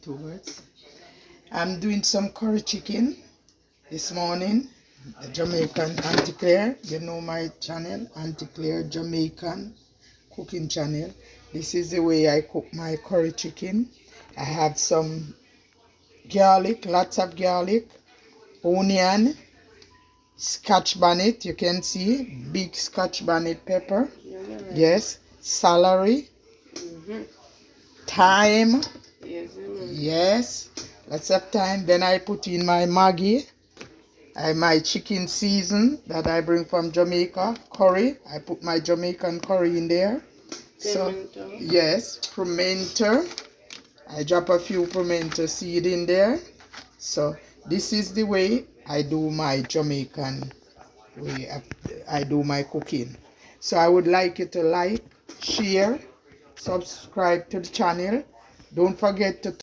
YouTubers. I'm doing some curry chicken this morning. The Jamaican Auntie Claire. You know my channel, Auntie Claire Jamaican cooking channel. This is the way I cook my curry chicken. I have some garlic, lots of garlic, onion, scotch bonnet, you can see, big scotch bonnet pepper, yes, celery, thyme, yes, lots of thyme. Then I put in my Maggi, my chicken season that I bring from Jamaica, curry. I put my Jamaican curry in there. So, yes, pimento. I drop a few pimento seed in there. So this is the way I do my Jamaican way. I do my cooking. So I would like you to like, share, subscribe to the channel. Don't forget to